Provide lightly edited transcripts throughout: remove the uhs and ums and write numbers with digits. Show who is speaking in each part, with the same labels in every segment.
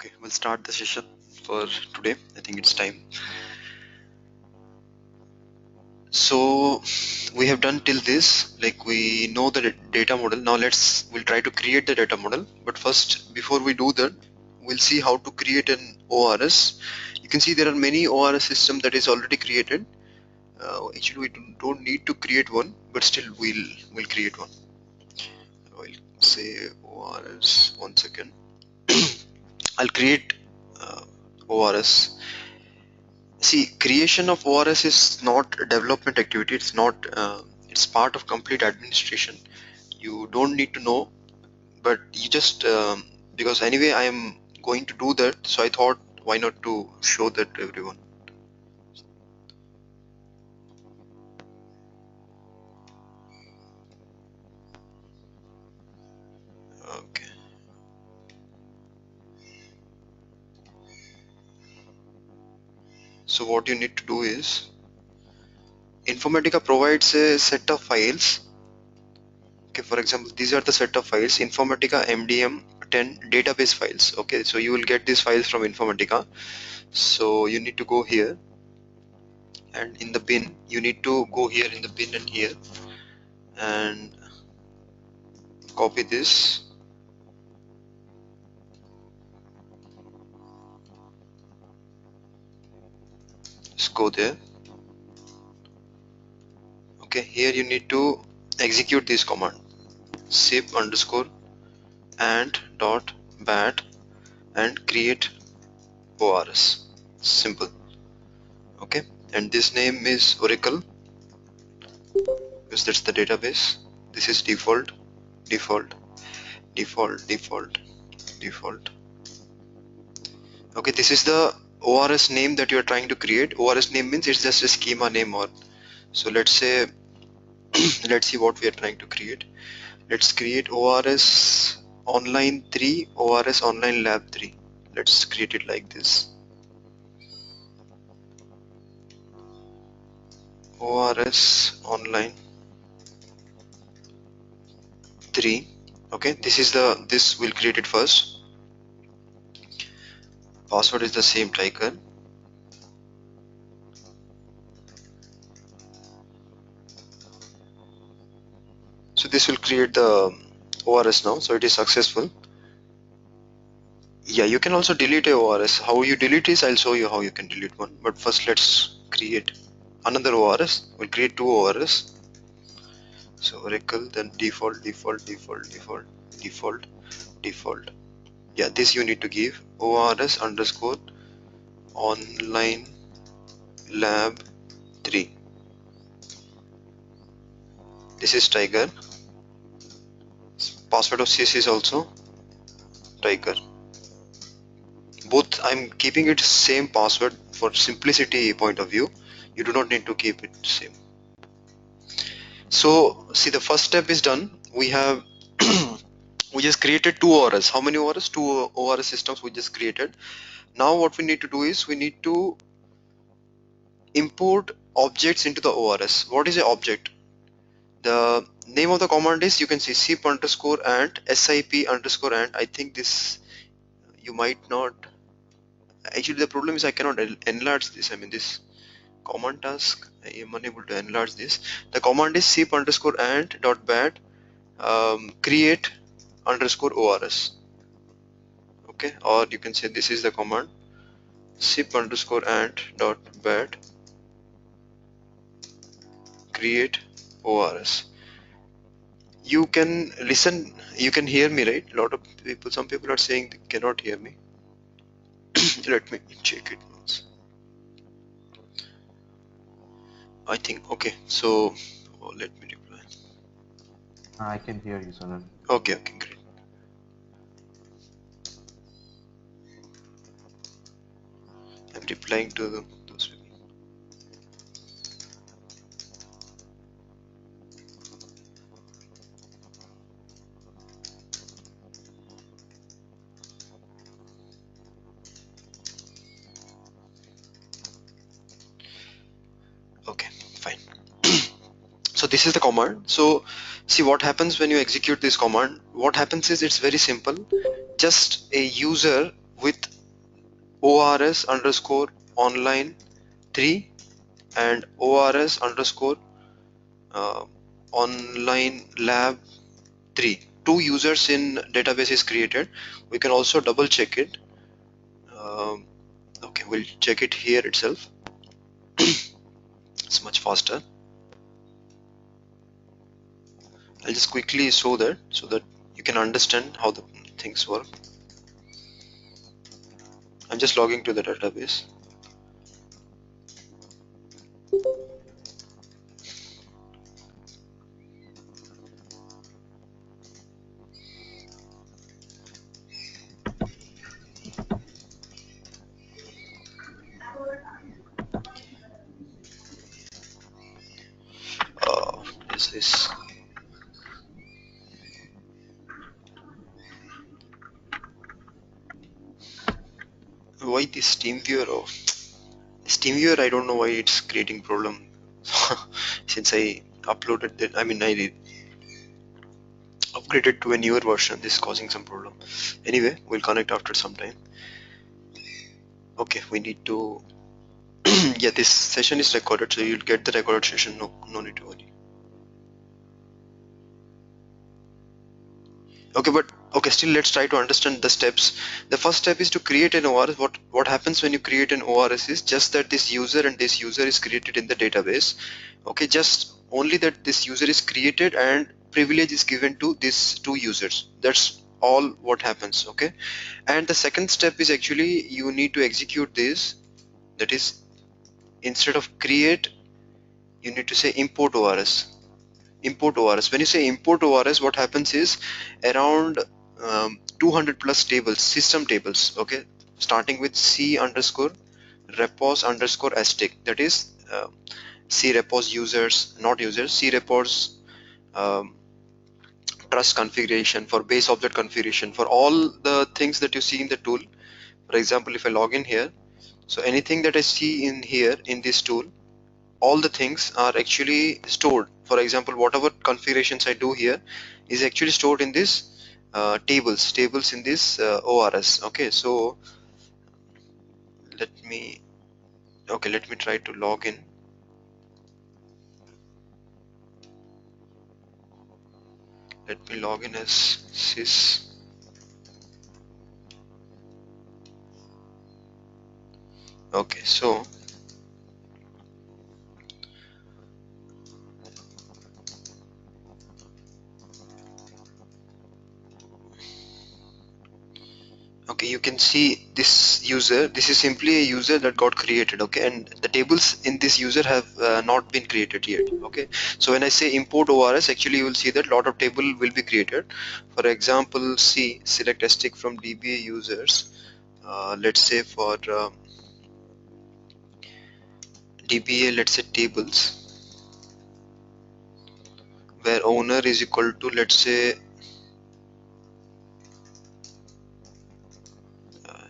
Speaker 1: Okay, we'll start the session for today. I think it's time. So we have done till this, like we know the data model. Now we'll try to create the data model. But first, before we do that, we'll see how to create an ORS. You can see there are many ORS system that is already created. Actually, we don't need to create one, but still we'll create one. I'll say ORS. 1 second. I'll create ORS. See, creation of ORS is not a development activity. It's not. It's part of complete administration. You don't need to know, but you just because anyway I am going to do that. So I thought, why not to show that to everyone. Okay. So what you need to do is, Informatica provides a set of files. Okay, for example, these are the set of files, Informatica MDM 10 database files. Okay, so you will get these files from Informatica. So you need to go here, and in the bin you need to go here in the bin and here, and copy this, just go there. Okay, here you need to execute this command, zip underscore and dot bat and create ORS. Simple. Okay, and this name is Oracle because that's the database. This is default, default, default, default, default. Okay, this is the ORS name that you are trying to create. ORS name means it's just a schema name. Or so let's say let's see what we are trying to create. Let's create ORS online 3, ORS online lab 3. Let's create it like this. ORS online 3. Okay, this will create it first. Password is the same, Tiger. So this will create the ORS now. So it is successful. Yeah, you can also delete a ORS. How you delete is, I'll show you how you can delete one. But first let's create another ORS. We'll create 2 ORS. So Oracle, then default, default, default, default, default, default. Yeah, this you need to give ORS underscore online lab 3. This is Tiger. Password of this is also Tiger. Both I'm keeping it same password for simplicity point of view. You do not need to keep it same. So see, the first step is done. We have we just created 2 ORS. How many ORS? 2 ORS systems we just created. Now what we need to do is we need to import objects into the ORS. What is an object? The name of the command is, you can see zip underscore and sip underscore and. I think this you might not. Actually, the problem is I cannot enlarge this. I mean, this command task, I am unable to enlarge this. The command is zip underscore and dot bat create underscore ORS. Okay, or you can say this is the command, zip underscore and dot bat create ORS. You can listen, you can hear me, right? A lot of people, some people are saying they cannot hear me. Let me check it once. I think okay, so let me reply.
Speaker 2: I can hear you, Sonal.
Speaker 1: Okay, great. I'm replying to those people. Okay, fine. So this is the command. So see what happens when you execute this command. What happens is, it's very simple. Just a user with ORS underscore online 3 and ORS underscore uh, online lab 3. Two users in database is created. We can also double check it. Um, okay, we'll check it here itself. It's much faster. I'll just quickly show that so that you can understand how the things work. I'm just logging to the database. Is this why this TeamViewer? Oh, this TeamViewer, I don't know why it's creating problem. Since I uploaded that, I mean I upgraded to a newer version. This is causing some problem. Anyway, we'll connect after some time. Okay, we need to. Yeah, this session is recorded, so you'll get the recorded session. No need to worry. Okay, but okay, still let's try to understand the steps. The first step is to create an ORS. What happens when you create an ORS is just that this user and this user is created in the database. Okay, just only that this user is created and privilege is given to these two users. That's all what happens. Okay, and the second step is actually you need to execute this. That is, instead of create, you need to say import ORS. Import ORS. When you say import ORS, what happens is around 200 plus tables, system tables, okay, starting with C underscore repos underscore asterisk. That is C repos users, not users, C repos um, trust configuration, for base object configuration, for all the things that you see in the tool. For example, if I log in here, so anything that I see in here in this tool, all the things are actually stored. For example, whatever configurations I do here is actually stored in this tables in this ORS. Okay, so let me let me try to log in. Let me log in as sys. Okay, so okay, you can see this user. This is simply a user that got created. Okay, and the tables in this user have not been created yet. Okay, so when I say import ORS, actually you will see that lot of table will be created. For example, C select stick from DBA users. Let's say for DBA, let's say tables, where owner is equal to, let's say,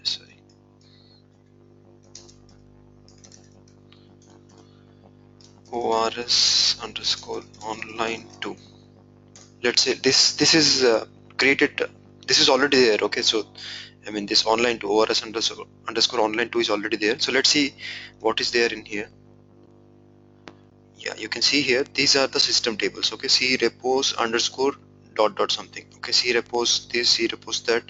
Speaker 1: sorry, ORS underscore online 2. Let's say this is created. This is already there. Okay, so I mean this online 2 ORS underscore online 2 is already there. So let's see what is there in here. Yeah, you can see here these are the system tables. Okay, C repos underscore dot dot something. Okay, C repos this, C repos that.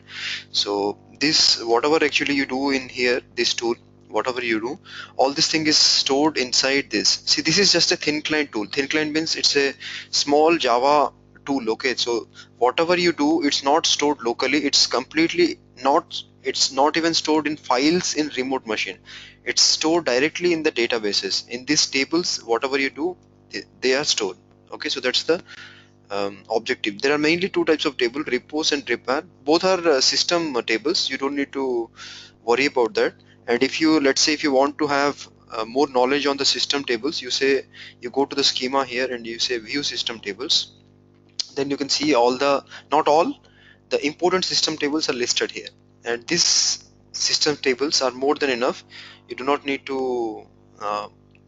Speaker 1: So this, whatever actually you do in here, this tool, whatever you do, all this thing is stored inside this. See, this is just a thin client tool. Thin client means it's a small Java tool. Okay, so whatever you do, it's not stored locally. It's completely not. It's not even stored in files in remote machine. It's stored directly in the databases. In these tables, whatever you do, they are stored. Okay, so that's the objective. There are mainly two types of table, repos and repair. Both are system tables. You don't need to worry about that. And if you, let's say, if you want to have more knowledge on the system tables, you say, you go to the schema here and you say view system tables. Then you can see all the, not all, the important system tables are listed here. And these system tables are more than enough. You do not need to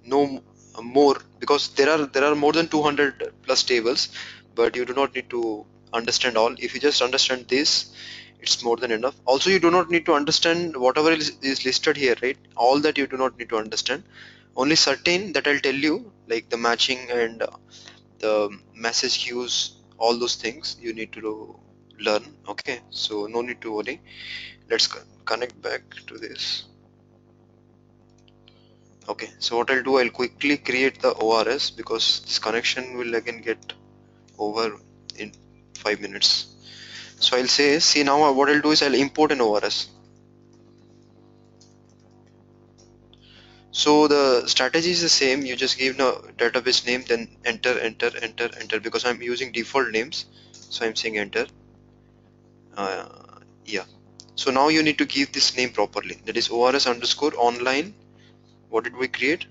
Speaker 1: know more, because there are more than 200 plus tables, but you do not need to understand all. If you just understand this, it's more than enough. Also, you do not need to understand whatever is listed here, right? All that you do not need to understand. Only certain that I'll tell you, like the matching and the message queues, all those things you need to learn. Okay, so no need to worry. Let's connect back to this. Okay, so what I'll do, I'll quickly create the ORS because this connection will again get over in 5 minutes. So I'll say, see now what I'll do is I'll import an ORS. So the strategy is the same. You just give the database name, then enter, enter, enter, enter. Because I'm using default names, so I'm saying enter. Uh, yeah. So now you need to give this name properly. That is ORS underscore online. What did we create?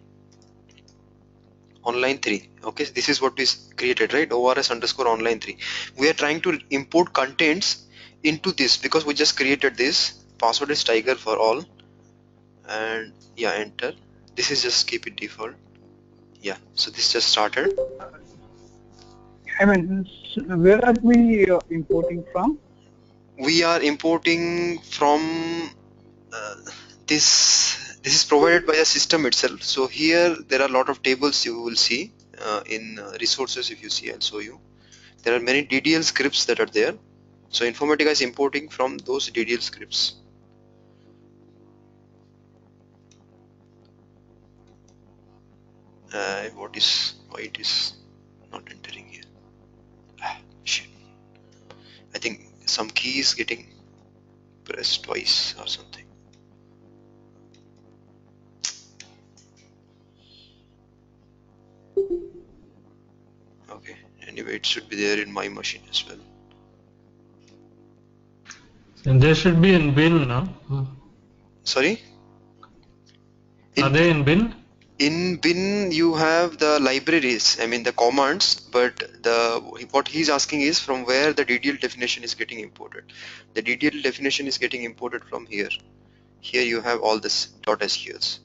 Speaker 1: Online 3. Okay, this is what is created, right? ORS underscore online 3. We are trying to import contents into this because we just created this. Password is tiger for all. And yeah, enter. This is just keep it default. Yeah, so this just started.
Speaker 3: I mean, where are we importing from?
Speaker 1: We are importing from uh, this is provided by the system itself. So here there are a lot of tables you will see in resources. If you see, I'll show you. There are many DDL scripts that are there. So Informatica is importing from those DDL scripts. What is why it is not entering here? Shit. I think some key is getting pressed twice or something. Okay, anyway, it should be there in my machine as well.
Speaker 4: And they should be in bin, no?
Speaker 1: Sorry?
Speaker 4: Are they in bin?
Speaker 1: In bin you have the libraries, I mean the commands, but what he's asking is from where the DDL definition is getting imported. The DDL definition is getting imported from here. Here you have all this .sqls.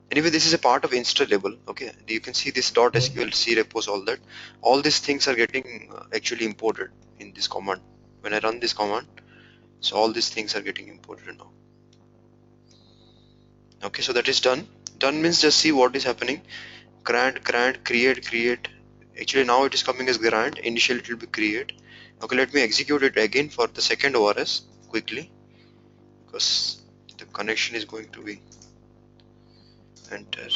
Speaker 1: Anyway, this is a part of installable. Okay, you can see this .sql, C repos, all that. All these things are getting actually imported in this command. When I run this command, so all these things are getting imported now. Okay, so that is done. Done means just see what is happening. Grant, create. Actually now it is coming as grant. Initially it will be create. Okay, let me execute it again for the second ORS quickly because the connection is going to be enter.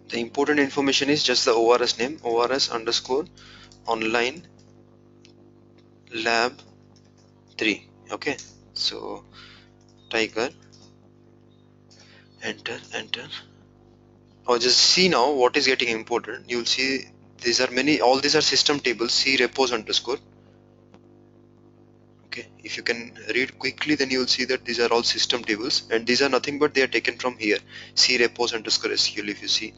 Speaker 1: The important information is just the ORS name, ORS underscore online lab 3. Okay, so tiger, enter. Or just see now what is getting imported. You'll see these are many, all these are system tables, C repos underscore. Okay, if you can read quickly, then you will see that these are all system tables, and these are nothing but they are taken from here, C repos underscore SQL. If you see,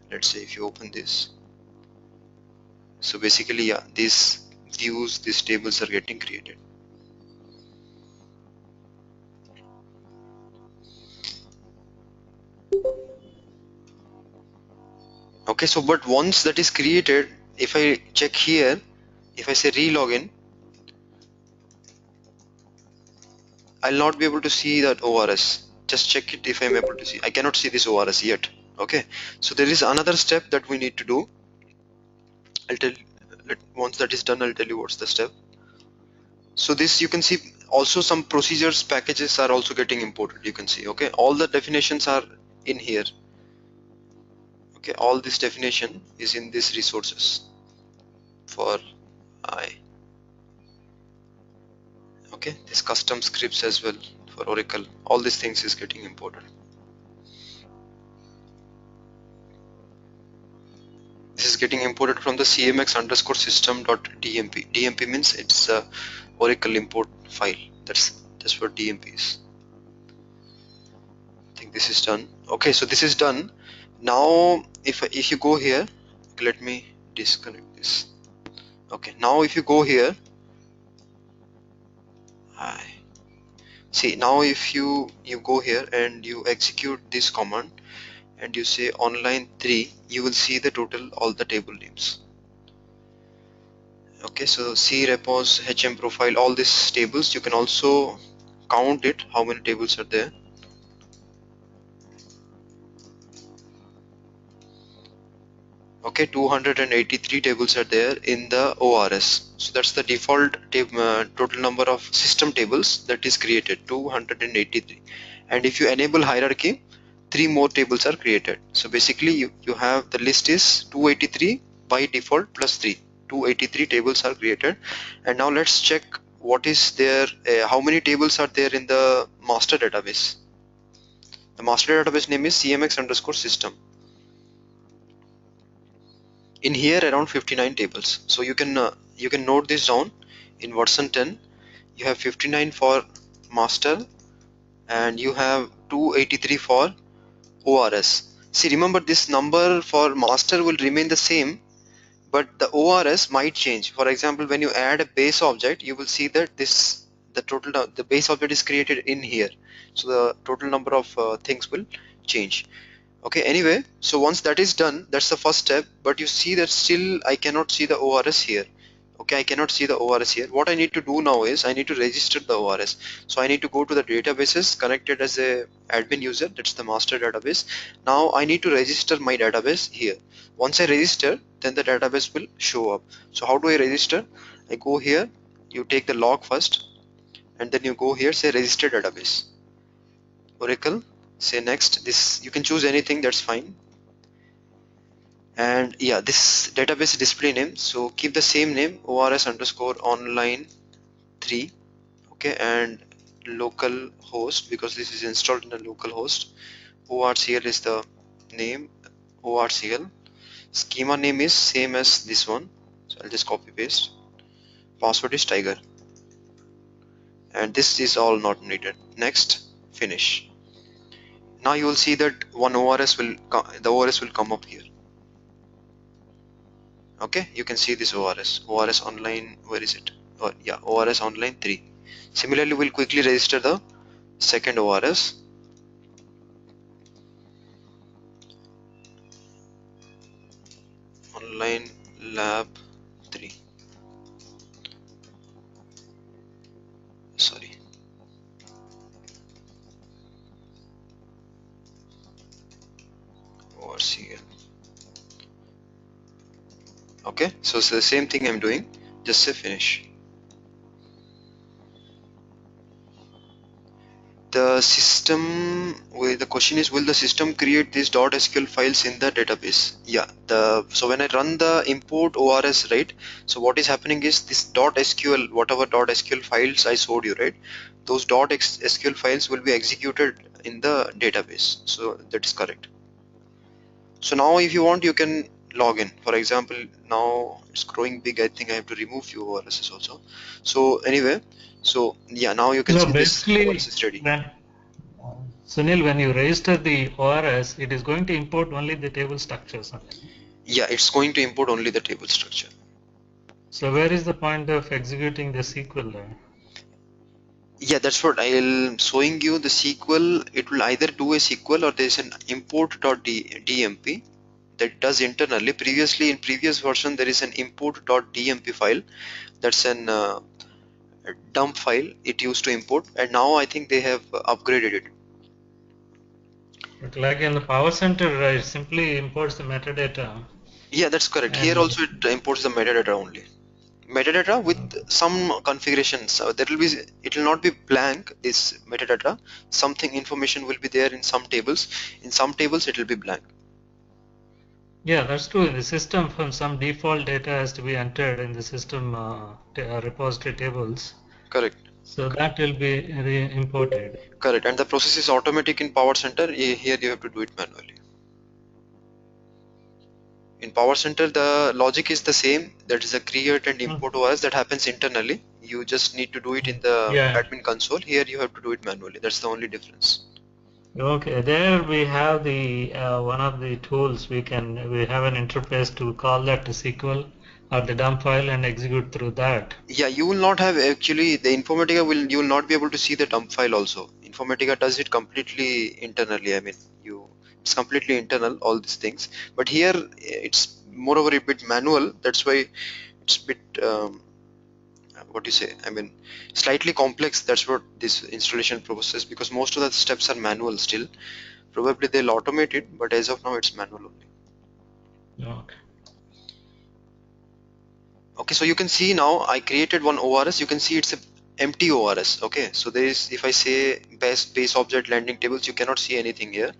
Speaker 1: let's say if you open this, so basically, yeah, these views, these tables are getting created. Okay, so but once that is created, if I check here, if I say relogin, I'll not be able to see that ORS. Just check it if I'm able to see. I cannot see this ORS yet. Okay, so there is another step that we need to do. I'll tell. Once that is done, I'll tell you what's the step. So this you can see also some procedures packages are also getting imported. You can see, okay, all the definitions are in here. Okay, all this definition is in these resources for I. Okay, this custom scripts as well for Oracle. All these things is getting imported. This is getting imported from the cmx underscore system.dmp. DMP means it's a Oracle import file. That's what DMP is. I think this is done. Okay, so this is done. Now if you go here, let me disconnect this. Okay, now if you go here, see now if you go here and you execute this command and you say online 3, you will see the total all the table names. Okay, so C repos, HM profile, all these tables, you can also count it, how many tables are there. Okay, 283 tables are there in the ORS. So that's the default total number of system tables that is created, 283. And if you enable hierarchy, 3 more tables are created. So basically you have the list is 283 by default plus 3. 283 tables are created. And now let's check what is there, how many tables are there in the master database. The master database name is cmx underscore system. In here around 59 tables, so you can note this down. In version 10 you have 59 for master and you have 283 for ORS. See, remember this number for master will remain the same, but the ORS might change. For example, when you add a base object, you will see that the base object is created in here, so the total number of things will change. Okay, anyway, so once that is done, that's the first step, but you see that still I cannot see the ORS here. Okay, I cannot see the ORS here. What I need to do now is I need to register the ORS. So I need to go to the databases connected as a admin user, that's the master database. Now I need to register my database here. Once I register, then the database will show up. So how do I register? I go here, you take the log first, and then you go here, say register database. Oracle, say next. This you can choose anything, that's fine. And yeah, this database display name, so keep the same name, ors underscore online 3. Okay, and local host, because this is installed in a local host. ORCL is the name, ORCL. Schema name is same as this one, so I'll just copy paste. Password is tiger, and this is all not needed. Next, finish. Now you will see that one ORS will the ORS will come up here. Okay, you can see this ORS online, where is it? Oh, yeah, ORS online 3. Similarly, we'll quickly register the second ORS. Online lab 3. Sorry. ORCL. Okay, so it's the same thing I'm doing, just say finish. The system, the question is, will the system create these .sql files in the database? Yeah, so when I run the import ORS, right, so what is happening is this .sql, whatever .sql files I showed you, right, those .sql files will be executed in the database. So that is correct. So now if you want, you can log in. For example, now it's growing big, I think I have to remove few ORSs also. So anyway, so yeah, now you can
Speaker 4: No,
Speaker 1: see this
Speaker 4: basically,
Speaker 1: ORS is ready.
Speaker 4: Sunil, when you register the ORS, it is going to import only the table structures.
Speaker 1: Yeah, it's going to import only the table structure.
Speaker 4: So where is the point of executing the SQL there?
Speaker 1: Yeah, that's what I'll showing you the SQL. It will either do a SQL or there's an import.dmp that does internally. Previously, in previous version, there is an import.dmp file. That's an dump file it used to import, and now I think they have upgraded it.
Speaker 4: But like in the Power Center, it simply imports the metadata.
Speaker 1: Yeah, that's correct. Here also it imports the metadata only. Metadata with some configurations. There will be, it will not be blank, this metadata. Something information will be there in some tables. In some tables it will be blank.
Speaker 4: Yeah, that's true. In the system, from some default data has to be entered in the system repository tables.
Speaker 1: Correct.
Speaker 4: So that will be imported.
Speaker 1: Correct. And the process is automatic in Power Center. Here you have to do it manually. In Power Center, the logic is the same. That is a create and import OS that happens internally. You just need to do it in the admin console. Here you have to do it manually. That's the only difference.
Speaker 4: Okay, there we have the one of the tools we have an interface to call that to SQL or the dump file and execute through that.
Speaker 1: Yeah, you will not have actually the Informatica you will not be able to see the dump file also. Informatica does it completely internally. I mean, it's completely internal, all these things. But here it's moreover a bit manual. That's why it's a bit what do you say, I mean slightly complex. That's what this installation process, because most of the steps are manual still. Probably they'll automate it, but as of now it's manual only.
Speaker 4: Okay.
Speaker 1: Okay, so you can see now I created one ORS. You can see it's a empty ORS. Okay, so there is, if I say base object landing tables, you cannot see anything here.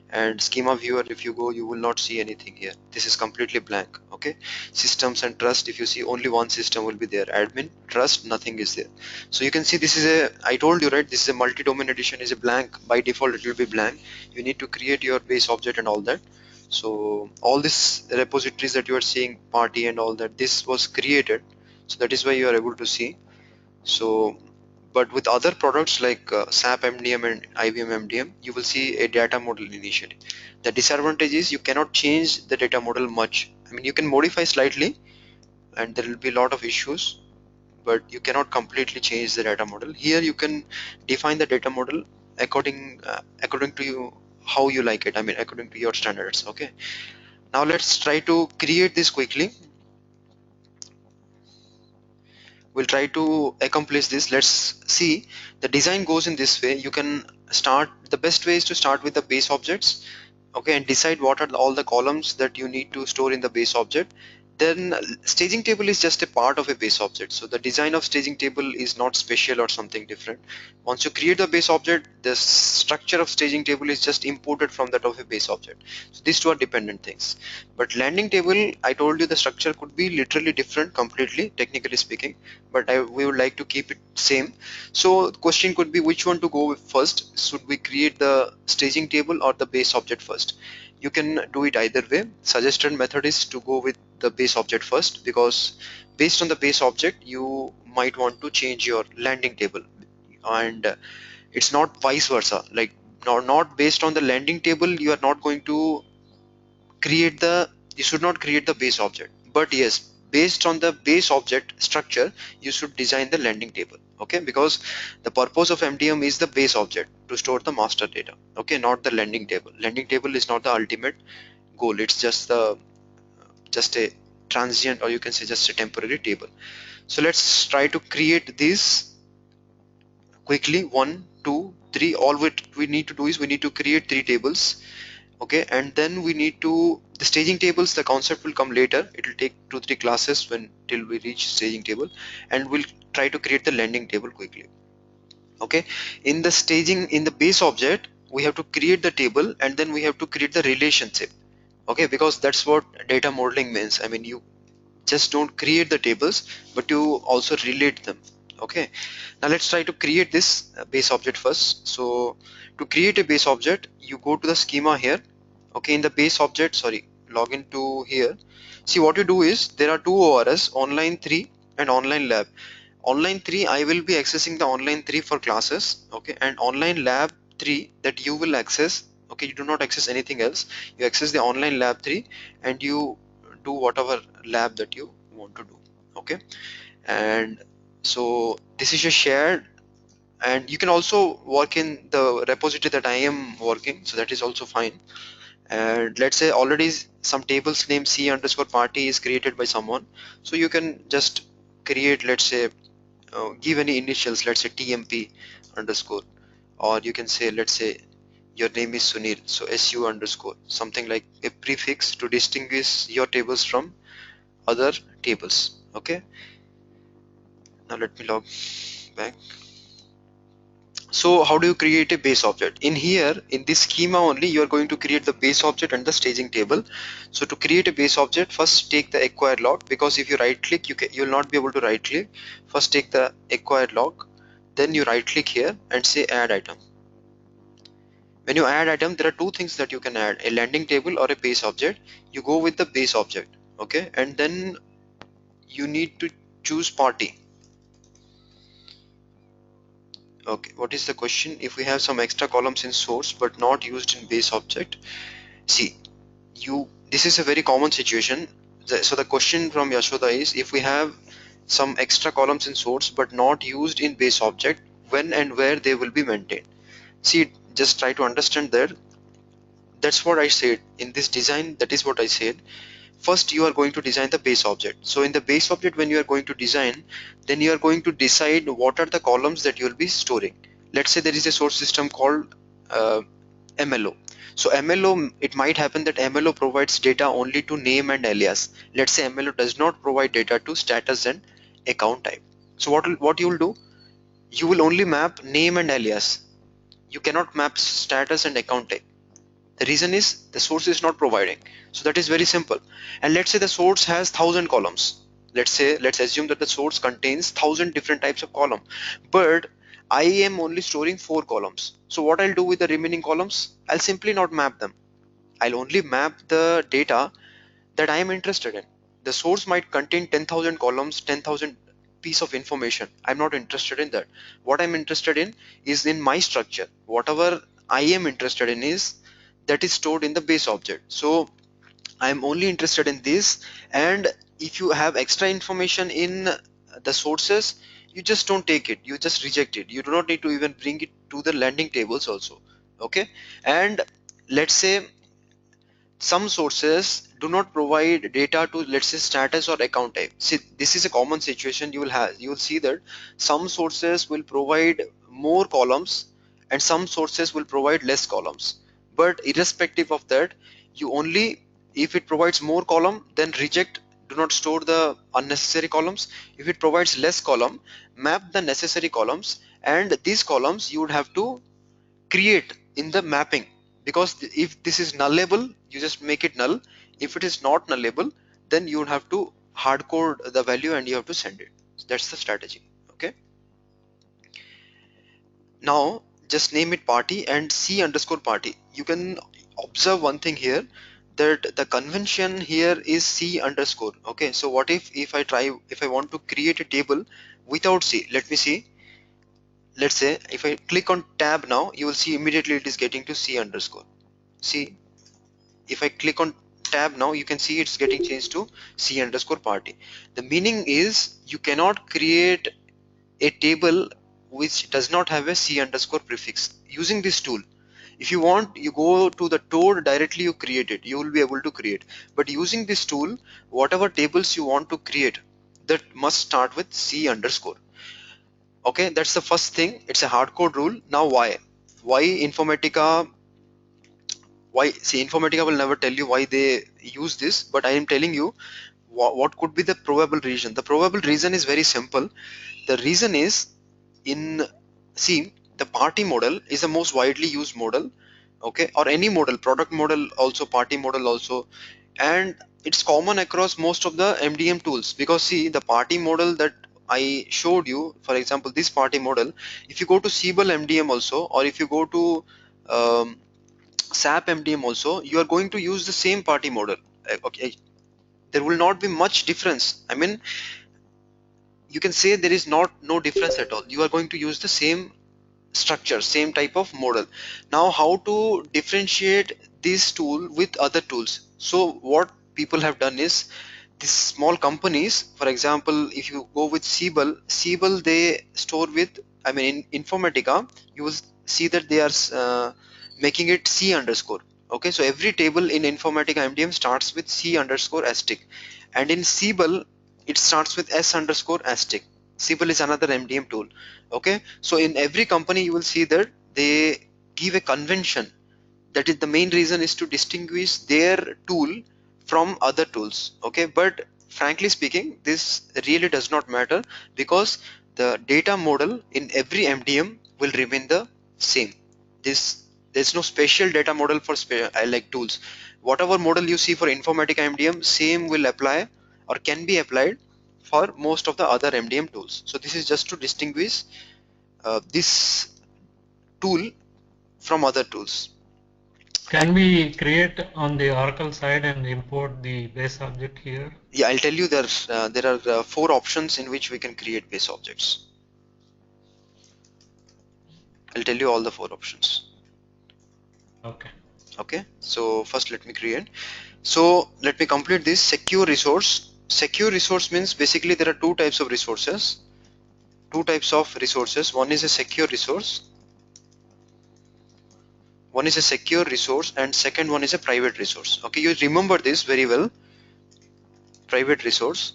Speaker 1: And schema viewer, if you go, you will not see anything here. This is completely blank. Okay, systems and trust, if you see, only one system will be there. Admin, trust, nothing is there. So you can see this is a, I told you, right, this is a multi-domain edition, is a blank. By default it will be blank. You need to create your base object and all that. So all these repositories that you are seeing, party and all that, this was created, so that is why you are able to see. So but with other products like SAP MDM and IBM MDM, you will see a data model initially. The disadvantage is you cannot change the data model much. I mean, you can modify slightly and there will be a lot of issues, but you cannot completely change the data model. Here you can define the data model according to you, how you like it, I mean according to your standards. Okay, now let's try to create this quickly. We'll try to accomplish this. Let's see. The design goes in this way. You can start, the best way is to start with the base objects, okay, and decide what are all the columns that you need to store in the base object. Then staging table is just a part of a base object, so the design of staging table is not special or something different. Once you create the base object, the structure of staging table is just imported from that of a base object. So these two are dependent things. But landing table, I told you the structure could be literally different completely, technically speaking, but we would like to keep it same. So the question could be which one to go with first. Should we create the staging table or the base object first? You can do it either way. Suggested method is to go with the base object first, because based on the base object you might want to change your landing table, and it's not vice versa. Like not based on the landing table you are not going to create the, you should not create the base object, but yes, based on the base object structure you should design the landing table. Okay, because the purpose of MDM is the base object to store the master data. Okay, not the landing table. Landing table is not the ultimate goal, it's just a transient, or you can say just a temporary table. So let's try to create this quickly. 1 2 3, all we need to do is we need to create 3 tables. Okay, and then we need to, the staging tables, the concept will come later. It will take 2-3 classes when till we reach staging table, and we'll try to create the landing table quickly. Okay, in the staging, in the base object we have to create the table, and then we have to create the relationship. Okay, because that's what data modeling means. I mean, you just don't create the tables, but you also relate them. Okay, now let's try to create this base object first. So to create a base object, you go to the schema here. Okay, in the base object, sorry, log into here. See, what you do is there are two ORS, online 3 and online lab. Online 3, I will be accessing the online 3 for classes. Okay, and online lab 3 that you will access. Okay, you do not access anything else. You access the online lab 3 and you do whatever lab that you want to do. Okay, and so this is a shared, and you can also work in the repository that I am working, so that is also fine. And let's say already some tables named C underscore party is created by someone, so you can just create, let's say give any initials, let's say TMP underscore, or you can say, let's say your name is Sunil, so SU underscore, something like a prefix to distinguish your tables from other tables. Okay, now let me log back. So how do you create a base object? In here, in this schema only, you are going to create the base object and the staging table. So to create a base object, first take the acquired log, because if you right click, you will not be able to right click. First take the acquired log, then you right click here and say add item. When you add item, there are two things that you can add, a landing table or a base object. You go with the base object. Okay, and then you need to choose party. Okay, what is the question? If we have some extra columns in source but not used in base object, see, this is a very common situation. So the question from Yashoda is, if we have some extra columns in source but not used in base object, when and where they will be maintained? See, just try to understand that. That's what I said in this design. That is what I said. first you are going to design the base object. So in the base object, when you are going to design, then you are going to decide what are the columns that you will be storing. Let's say there is a source system called MLO. So MLO, it might happen that MLO provides data only to name and alias. Let's say MLO does not provide data to status and account type. So what you will do, you will only map name and alias. You cannot map status and account type. The reason is the source is not providing. So that is very simple. And let's say the source has 1,000 columns. Let's assume that the source contains 1,000 different types of column, but I am only storing 4 columns. So what I'll do with the remaining columns, I'll simply not map them. I'll only map the data that I am interested in. The source might contain 10,000 columns, 10,000 piece of information. I'm not interested in that. What I'm interested in is in my structure. Whatever I am interested in is that is stored in the base object. So I'm only interested in this. And if you have extra information in the sources, you just don't take it, you just reject it. You do not need to even bring it to the landing tables also. Okay. And let's say some sources do not provide data to, let's say, status or account type. See, this is a common situation you will have. You will see that some sources will provide more columns and some sources will provide less columns. But irrespective of that, you only, if it provides more column, then reject, do not store the unnecessary columns. If it provides less column, map the necessary columns, and these columns you would have to create in the mapping, because if this is nullable, you just make it null. If it is not nullable, then you would have to hard code the value and you have to send it. So that's the strategy. Okay, now just name it party and c underscore party. You can observe one thing here, that the convention here is c underscore. Okay, so what if I want to create a table without c? Let me see. Let's say if I click on tab now, you will see immediately it is getting to c underscore. See, if I click on tab now, you can see it's getting changed to c underscore party. The meaning is you cannot create a table which does not have a c underscore prefix using this tool. If you want, you go to the Toad directly, you create it, you will be able to create. But using this tool, whatever tables you want to create, that must start with c underscore. Okay, that's the first thing. It's a hardcode rule. Now why Informatica, why, see, Informatica will never tell you why they use this, but I am telling you what could be the probable reason. The probable reason is very simple. The reason is, in, see, the party model is the most widely used model. Okay, or any model, product model also, party model also, and it's common across most of the MDM tools. Because see, the party model that I showed you, for example, this party model, if you go to Siebel MDM also, or if you go to SAP MDM also, you are going to use the same party model. Okay, there will not be much difference. I mean, you can say there is no difference at all. You are going to use the same structure, same type of model. Now how to differentiate this tool with other tools? So what people have done is, these small companies, for example, if you go with Siebel, they store with, I mean, in Informatica, you will see that they are making it c underscore. Okay, so every table in Informatica MDM starts with c underscore asterisk, and in Siebel it starts with s underscore asterisk. Siebel is another MDM tool. Okay, so in every company you will see that they give a convention. That is the main reason, is to distinguish their tool from other tools. Okay, but frankly speaking, this really does not matter, because the data model in every MDM will remain the same. There's no special data model for like tools. Whatever model you see for Informatica MDM, same will apply or can be applied for most of the other MDM tools. So this is just to distinguish this tool from other tools.
Speaker 4: Can we create on the Oracle side and import the base object here?
Speaker 1: Yeah, I'll tell you, there are 4 options in which we can create base objects. I'll tell you all the 4 options.
Speaker 4: Okay.
Speaker 1: Okay, so first let me create. So let me complete this. Secure resource. Secure resource means basically there are 2 types of resources. One is a secure resource. One is a secure resource, and second one is a private resource. Okay, you remember this very well. private resource.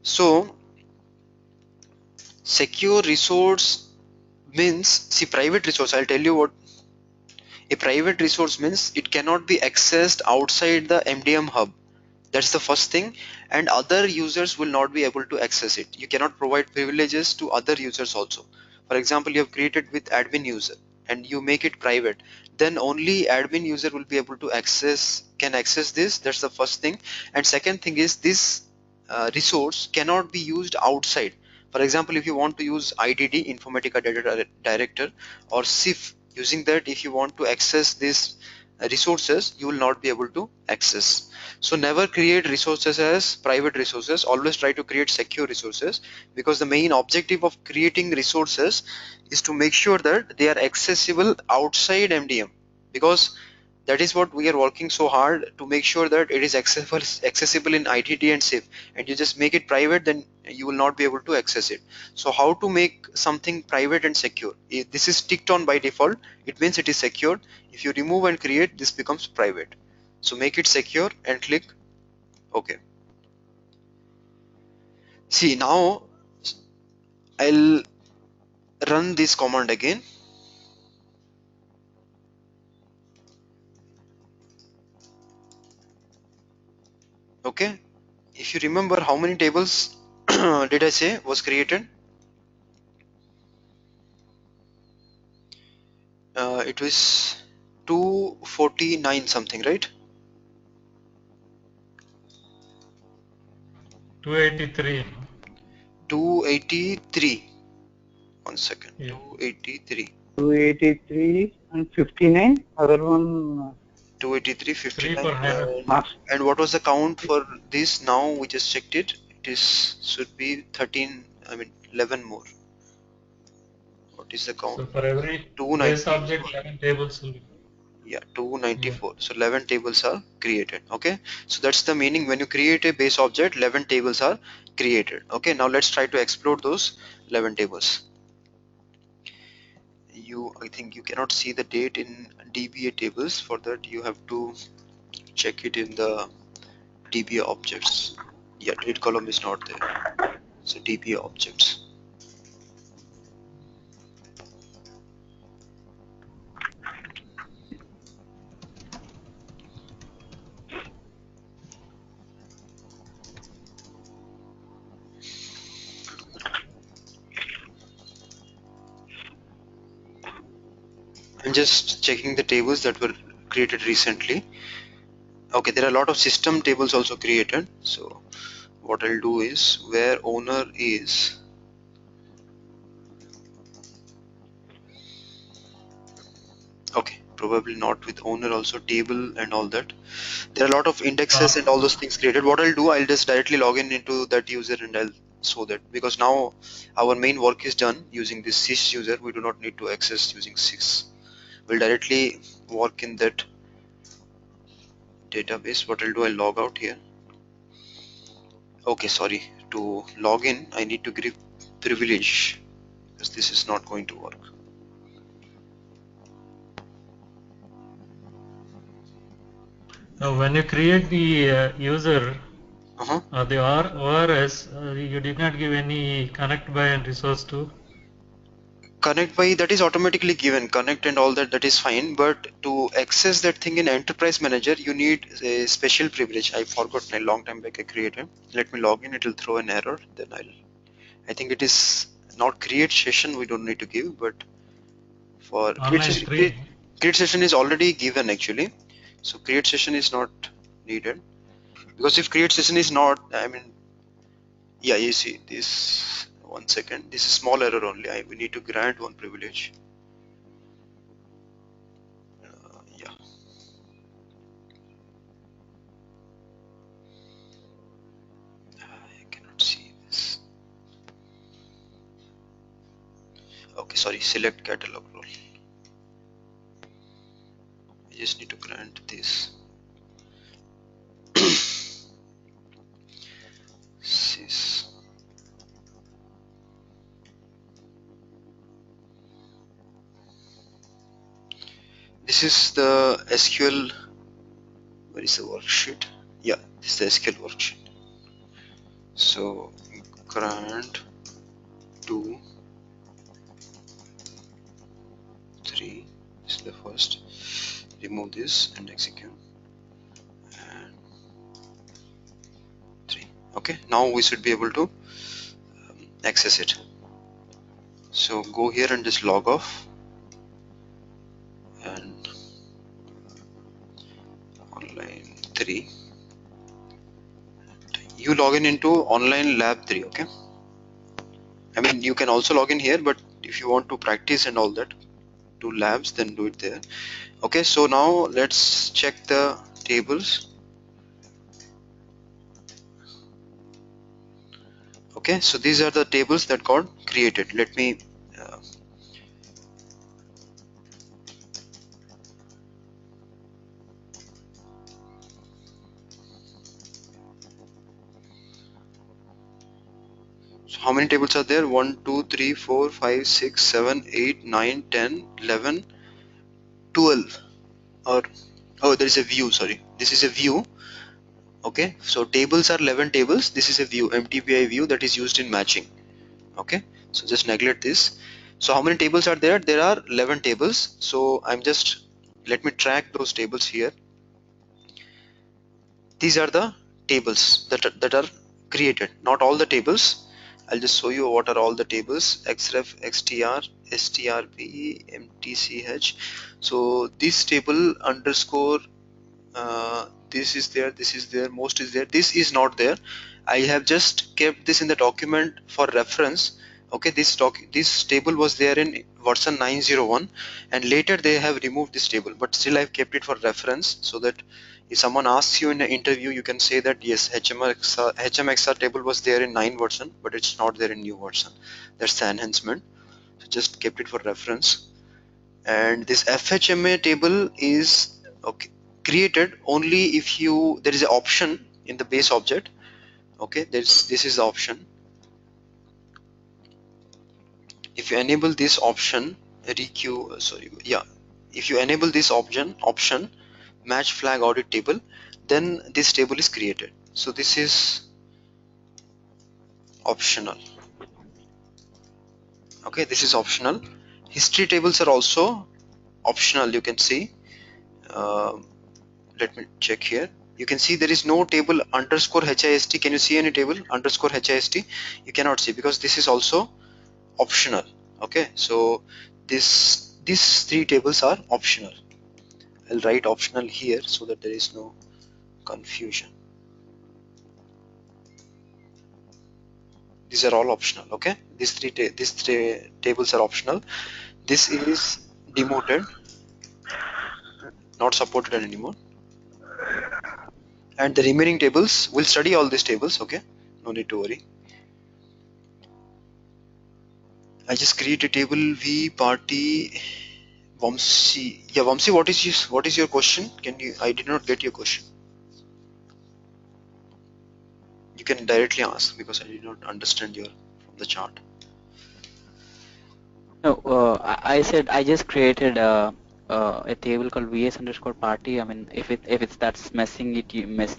Speaker 1: So secure resource means, see, private resource, I'll tell you what a private resource means. It cannot be accessed outside the MDM hub. That's the first thing, and other users will not be able to access it. You cannot provide privileges to other users also. For example, you have created with admin user and you make it private, then only admin user will be able to can access this. That's the first thing. And second thing is, this resource cannot be used outside. For example, if you want to use IDD, Informatica Data Director, or SIF, using that, if you want to access these resources, you will not be able to access. So never create resources as private resources. Always try to create secure resources, because the main objective of creating resources is to make sure that they are accessible outside MDM, because that is what we are working so hard to make sure, that it is accessible in ITT and SIF, and you just make it private, then you will not be able to access it. So how to make something private and secure? If this is ticked on by default, it means it is secured. If you remove and create, this becomes private. So make it secure and click OK. See, now I'll run this command again. Okay, if you remember, how many tables did I say was created? It was 249 something, right?
Speaker 4: 283.
Speaker 1: 283. 1 second.
Speaker 4: Yeah.
Speaker 1: 283.
Speaker 3: 283 and 59. Other one.
Speaker 1: 283,
Speaker 4: 3
Speaker 1: 59.
Speaker 4: per hire.
Speaker 1: And what was the count for this? Now we just checked it. It is should be 13. I mean 11 more. What is the count?
Speaker 4: So for every base
Speaker 1: 294.
Speaker 4: object, 11 tables will be.
Speaker 1: Yeah, 294. So 11 tables are created. Okay, so that's the meaning. When you create a base object, 11 tables are created. Okay, now let's try to explore those 11 tables. I think you cannot see the date in DBA tables. For that you have to check it in the DBA objects. Yeah, date column is not there. So DBA objects. I'm just checking the tables that were created recently. Okay, there are a lot of system tables also created. So what I'll do is, where owner is, okay, probably not with owner also, table and all that. There are a lot of indexes and all those things created. What I'll do, I'll just directly log in into that user and I'll show that, because now our main work is done using this sys user. We do not need to access using sys. We'll directly work in that database. What I'll do, I'll log out here. Okay, sorry, to log in I need to give privilege, because this is not going to work.
Speaker 4: Now, when you create the user or the ORS, you did not give any connect by and resource to.
Speaker 1: Connect by, that is automatically given, connect and all that, that is fine, but to access that thing in enterprise manager you need a special privilege. I forgot a long time back I created. Let me log in, it will throw an error, then I think it is not create session, we don't need to give, but for create session is already given actually, so create session is not needed, because if create session is not, I mean, yeah, you see this, 1 second, this is small error only. We need to grant one privilege. Yeah, I cannot see this. Okay, sorry, select catalog role. I just need to grant this. Sys. This is the SQL. Where is the worksheet? Yeah, This is the SQL worksheet. So grant 2, 3 is the first. Remove this and execute. And 3. Okay, now we should be able to access it. So go here and just log off and online 3. You log in into online lab 3. Okay, I mean you can also log in here, but if you want to practice and all that, do labs, then do it there. Okay, so now let's check the tables. Okay, so these are the tables that got created. Let me so how many tables are there? 1 2 3 4 5 6 7 8 9 10 11 12. Or oh, there is a view, sorry, this is a view. Okay, so tables are 11 tables. This is a view, MTPI view, that is used in matching. Okay, so just neglect this. So how many tables are there? There are 11 tables. So I'm just, let me track those tables here. These are the tables that are created, not all the tables. I'll just show you what are all the tables: xref, xtr, strp, mtch. So this table underscore this is there, most is there, this is not there. I have just kept this in the document for reference. Okay, this table was there in version 901, and later they have removed this table, but still I've kept it for reference, so that if someone asks you in an interview, you can say that yes, HMXR table was there in 9 version, but it's not there in new version. That's the enhancement. So just kept it for reference. And this FHMA table is okay, created only if you, there is an option in the base object. Okay, this is the option. If you enable this option, if you enable this option match flag audit table, then this table is created. So this is optional. Okay, this is optional. History tables are also optional. You can see, let me check here. You can see there is no table underscore HIST. Can you see any table underscore HIST? You cannot see, because this is also optional. Okay, so these 3 tables are optional. I'll write optional here so that there is no confusion. These are all optional. Okay, these three tables are optional. This is demoted, not supported anymore, and the remaining tables, we'll study all these tables. Okay, no need to worry. I just create a table V party Vamsi. Yeah, Vamsi, what is your question? Can you? I did not get your question. You can directly ask, because I did not understand your from the chart.
Speaker 5: No, I said I just created a table called vs underscore party. I mean, if it's that's messing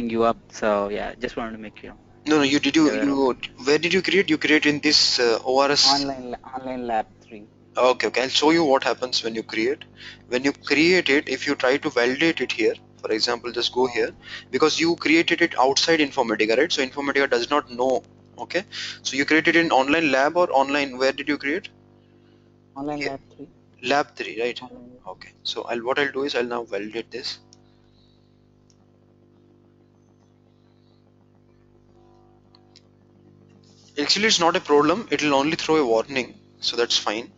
Speaker 5: you up, so yeah, just wanted to make you
Speaker 1: No, you
Speaker 5: aware of it.
Speaker 1: where did you create? You create in this ORS.
Speaker 5: Online lab 3.
Speaker 1: Okay, I'll show you what happens when you create. When you create it, if you try to validate it here, for example, just go here, because you created it outside Informatica, right? So Informatica does not know. Okay, so you created in online lab or online, where did you create?
Speaker 5: Online
Speaker 1: Here,
Speaker 5: lab 3.
Speaker 1: lab 3, right?
Speaker 5: Online.
Speaker 1: Okay, so what I'll do is I'll now validate this. Actually, it's not a problem. It'll only throw a warning, so that's fine.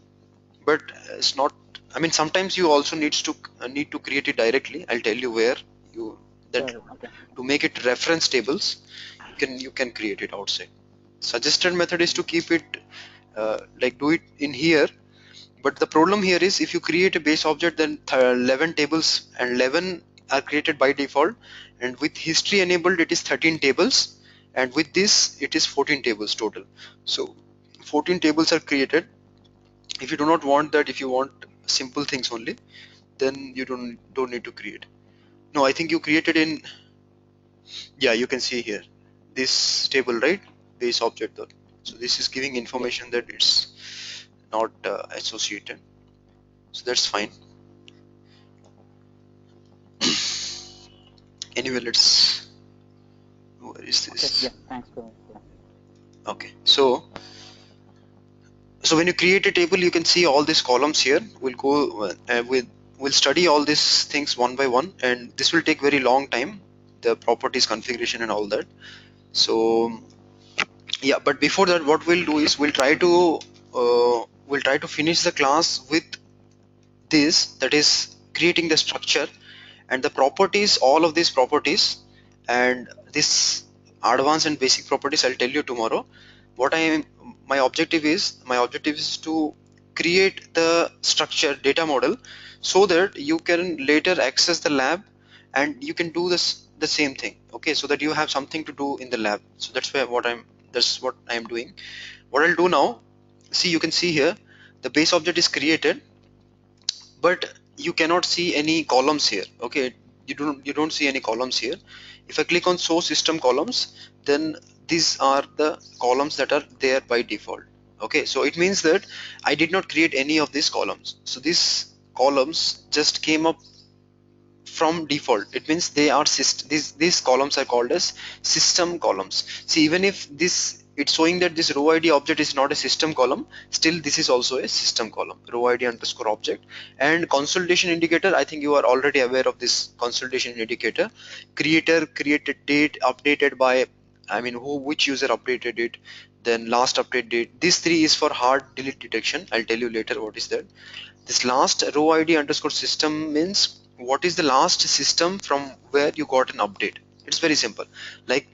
Speaker 1: But it's not. I mean, sometimes you also need to create it directly. I'll tell you where you that
Speaker 5: Sure. Okay.
Speaker 1: to make it reference tables. You can create it outside. Suggested method is to keep it like do it in here. But the problem here is, if you create a base object, then 11 tables and 11 are created by default, and with history enabled it is 13 tables, and with this it is 14 tables total. So 14 tables are created. If you do not want that, if you want simple things only, then you don't need to create. No, I think you created in Yeah, you can see here this table, right? Base object. So this is giving
Speaker 5: Yeah.
Speaker 1: information that it's not associated. So that's fine. Anyway, let's. Where is
Speaker 5: Okay. Yeah.
Speaker 1: this?
Speaker 5: Thanks for yeah.
Speaker 1: Okay. So when you create a table, you can see all these columns here. We'll go we'll study all these things one by one, and this will take very long time. The properties configuration and all that. So yeah, but before that, what we'll do is we'll try to finish the class with this, that is creating the structure and the properties, all of these properties, and this advanced and basic properties I'll tell you tomorrow. What I am my objective is to create the structure data model so that you can later access the lab and you can do this the same thing. Okay, so that you have something to do in the lab. So that's what I'm doing. What I'll do now, see, you can see here the base object is created, but you cannot see any columns here. Okay, you don't see any columns here. If I click on show system columns, then these are the columns that are there by default. Okay, so it means that I did not create any of these columns, so these columns just came up from default. It means they are these columns are called as system columns. See, even if this it's showing that this row id object is not a system column, still this is also a system column, row id underscore object. And consolidation indicator, I think you are already aware of this consolidation indicator. Creator created date, updated by, I mean, which user updated it, then last update date. These three is for hard delete detection. I'll tell you later what is that. This last row id underscore system means what is the last system from where you got an update. It's very simple. Like,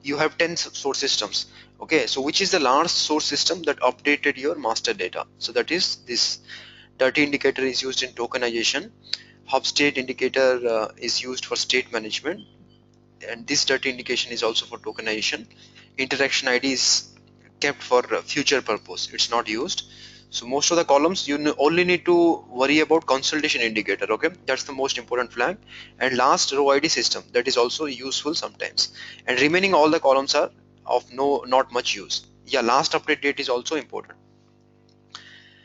Speaker 1: you have 10 source systems. Okay, so which is the last source system that updated your master data? So that is this. Dirty indicator is used in tokenization. Hub state indicator is used for state management, and this dirty indication is also for tokenization. Interaction id is kept for future purpose, it's not used. So most of the columns you only need to worry about consolidation indicator. Okay, that's the most important flag. And last row id system, that is also useful sometimes, and remaining all the columns are of not much use. Yeah, last update date is also important.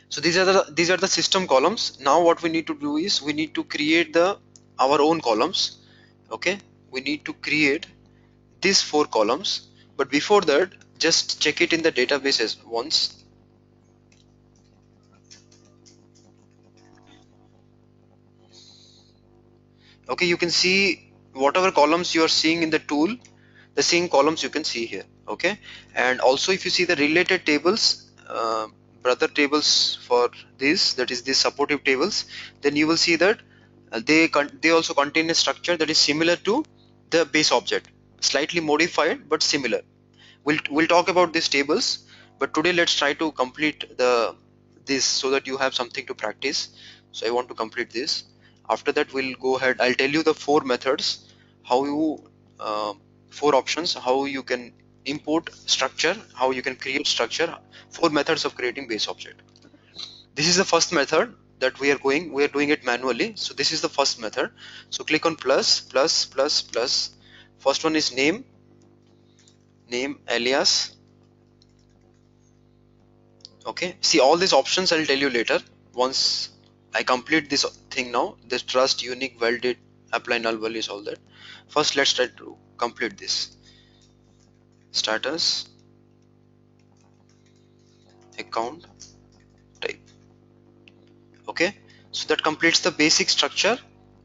Speaker 1: So these are the system columns. Now what we need to do is we need to create the our own columns. Okay, we need to create these 4 columns, but before that, just check it in the databases once. Okay, you can see whatever columns you are seeing in the tool, the same columns you can see here. Okay, and also if you see the related tables, brother tables for this, that is these supportive tables, then you will see that they also contain a structure that is similar to the base object, slightly modified but similar. We'll talk about these tables, but today let's try to complete this so that you have something to practice. So I want to complete this. After that, we'll go ahead. I'll tell you the 4 methods, how you 4 options, how you can import structure, how you can create structure, 4 methods of creating base object. This is the first method that we are doing it manually. So this is the first method. So click on plus plus plus plus. First one is name alias. Okay, see all these options I'll tell you later once I complete this thing. Now this trust, unique, validate, apply null values, all that. First let's try to complete this. Status, account, type. Okay, so that completes the basic structure.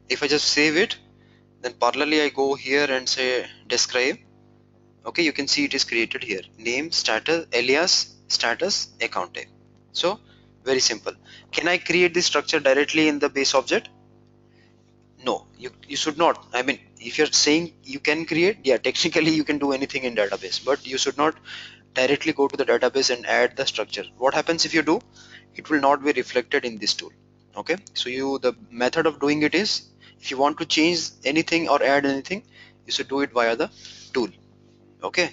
Speaker 1: If I just save it, then parallelly I go here and say describe. Okay, you can see it is created here, name, status, alias, status, account type. So very simple. Can I create this structure directly in the base object? No, you should not. I mean, if you're saying you can create, yeah, technically you can do anything in database, but you should not directly go to the database and add the structure. What happens if you do? It will not be reflected in this tool. Okay, so the method of doing it is, if you want to change anything or add anything, you should do it via the tool. Okay,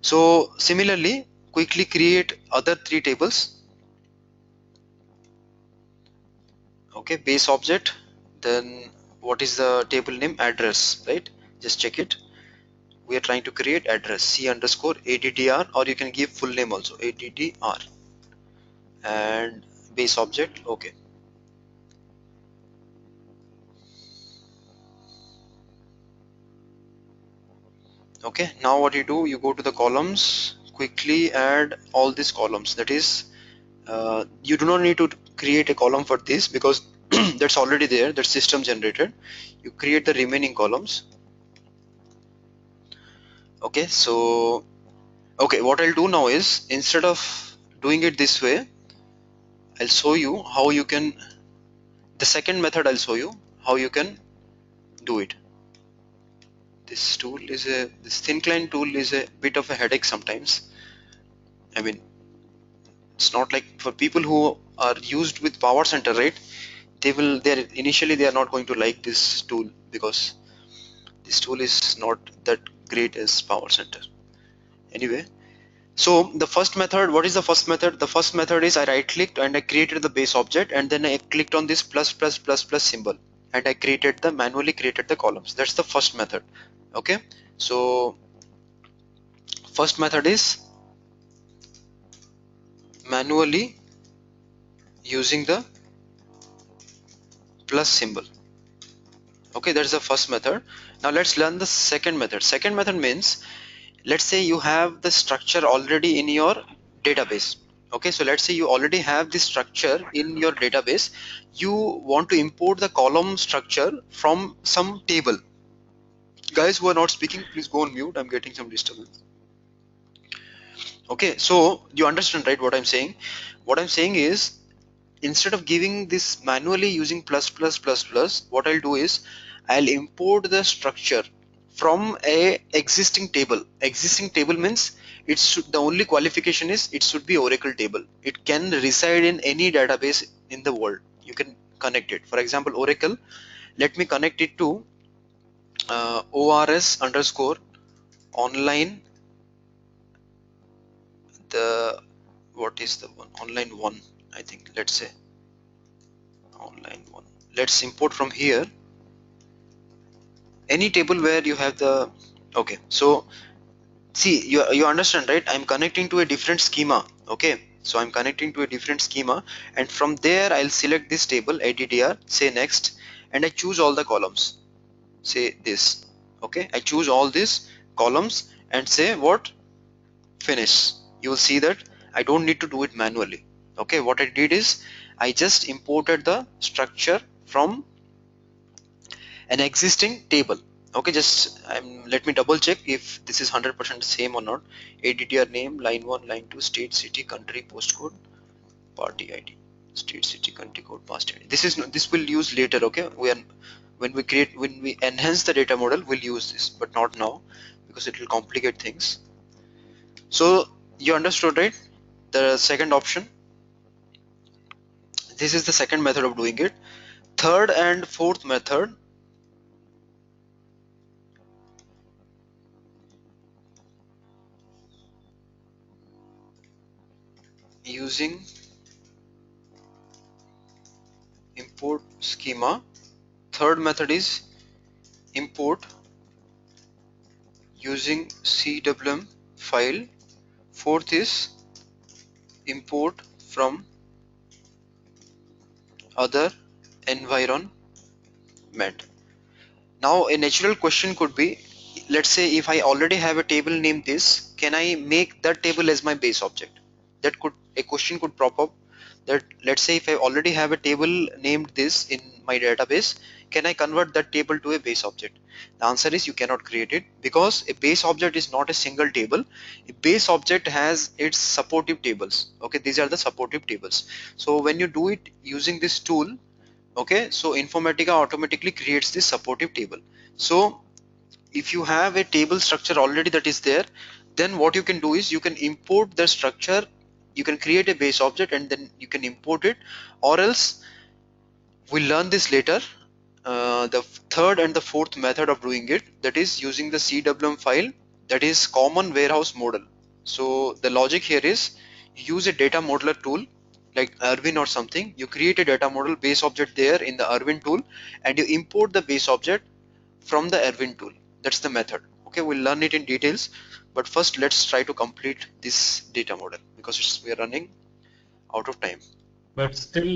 Speaker 1: so similarly, quickly create other 3 tables. Okay, base object, then what is the table name? Address, right? Just check it. we are trying to create address c underscore addr, or you can give full name also, addr, and base object. Okay, okay, now what you do, you go to the columns, quickly add all these columns. That is, you do not need to create a column for this because that's already there, that's system generated. You create the remaining columns. Okay, so okay, what I'll do now is, instead of doing it this way, I'll show you how you can, the second method I'll show you how you can do it. This thin client tool is a bit of a headache sometimes. I mean, it's not like for people who are used with Power Center, right? They're initially they are not going to like this tool because this tool is not that great as Power Center. Anyway, so the first method, what is the first method? The first method is I right clicked and I created the base object, and then I clicked on this plus plus plus plus symbol, and I manually created the columns. That's the first method. Okay, so first method is manually using the plus symbol. Okay, that's the first method. Now let's learn the second method. Second method means, let's say you have the structure already in your database. Okay, so let's say you already have this structure in your database. You want to import the column structure from some table. Guys who are not speaking, please go on mute. I'm getting some disturbance. Okay, so you understand, right, what I'm saying? What I'm saying is, instead of giving this manually using plus plus plus plus, what I'll do is I'll import the structure from a existing table. Existing table means the only qualification is it should be Oracle table. It can reside in any database in the world. You can connect it. For example, Oracle, let me connect it to ORS underscore online, the what is the one, online one, I think, let's say online one. Let's import from here any table where you have the, okay, so see, you understand, right? I'm connecting to a different schema. Okay, so I'm connecting to a different schema, and from there I'll select this table addr, say next, and I choose all the columns, say this. Okay, I choose all these columns and say what, finish. You will see that I don't need to do it manually. Okay, what I did is I just imported the structure from an existing table. Okay, just let me double check if this is 100% same or not. ADTR name, line 1, line 2, state, city, country, postcode, party ID, state, city, country code, party ID. This will use later. Okay, when we enhance the data model, we'll use this, but not now because it will complicate things. So you understood, right? The second option. This is the second method of doing it. Third and fourth method, using import schema. Third method is import using CWM file. Fourth is import from other environment. Now a natural question could be, let's say if I already have a table named this, can I make that table as my base object? A question could pop up, that let's say if I already have a table named this in my database, can I convert that table to a base object? The answer is you cannot create it, because a base object is not a single table. A base object has its supportive tables. Okay, these are the supportive tables. So when you do it using this tool, okay, so Informatica automatically creates this supportive table. So if you have a table structure already that is there, then what you can do is you can import the structure, you can create a base object and then you can import it, or else we'll learn this later. The third and the fourth method of doing it, that is using the CWM file, that is common warehouse model. So the logic here is, you use a data modeler tool like Irwin or something, you create a data model base object there in the Irwin tool, and you import the base object from the Irwin tool. That's the method. Okay, we'll learn it in details, but first let's try to complete this data model because we are running out of time.
Speaker 4: But still,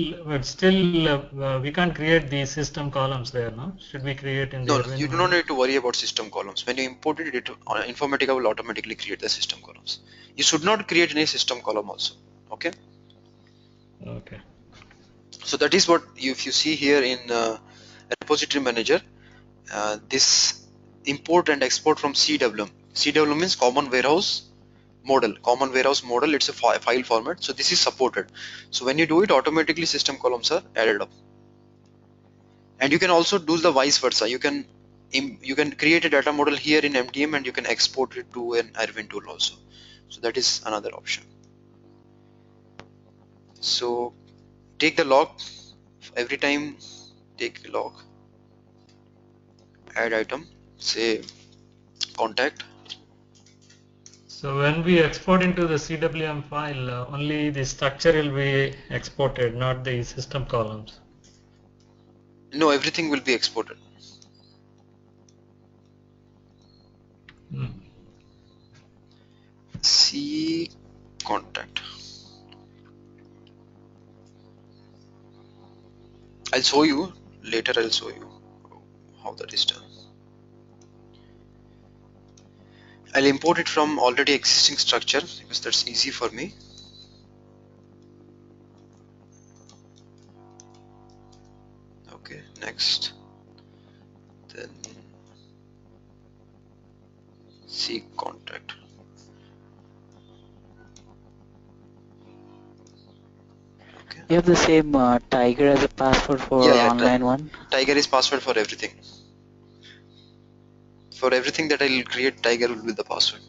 Speaker 4: we can't create the system columns there, no? Should we create in the
Speaker 1: No,
Speaker 4: Irvine
Speaker 1: you do not
Speaker 4: model?
Speaker 1: need to worry about system columns. When you import it, Informatica will automatically create the system columns. You should not create any system column also. Okay.
Speaker 4: Okay.
Speaker 1: So that is what if you see here in repository manager, this import and export from CWM. CWM means common warehouse model. Common warehouse model. It's a file format. So this is supported. So when you do it, automatically system columns are added up. And you can also do the vice versa. You can create a data model here in MDM and you can export it to an Irvine tool also. So that is another option. So take the log every time. Take a log, add item, say contact.
Speaker 4: So when we export into the CWM file, only the structure will be exported, not the system columns.
Speaker 1: No, everything will be exported. See contact. I'll show you later. I'll show you how that is done. I'll import it from already existing structure because that's easy for me. Okay, next. Then see contact. Okay.
Speaker 5: You have the same Tiger as a password for
Speaker 1: Yeah,
Speaker 5: online one?
Speaker 1: Tiger is password for everything. For everything that I'll create, Tiger will be the password.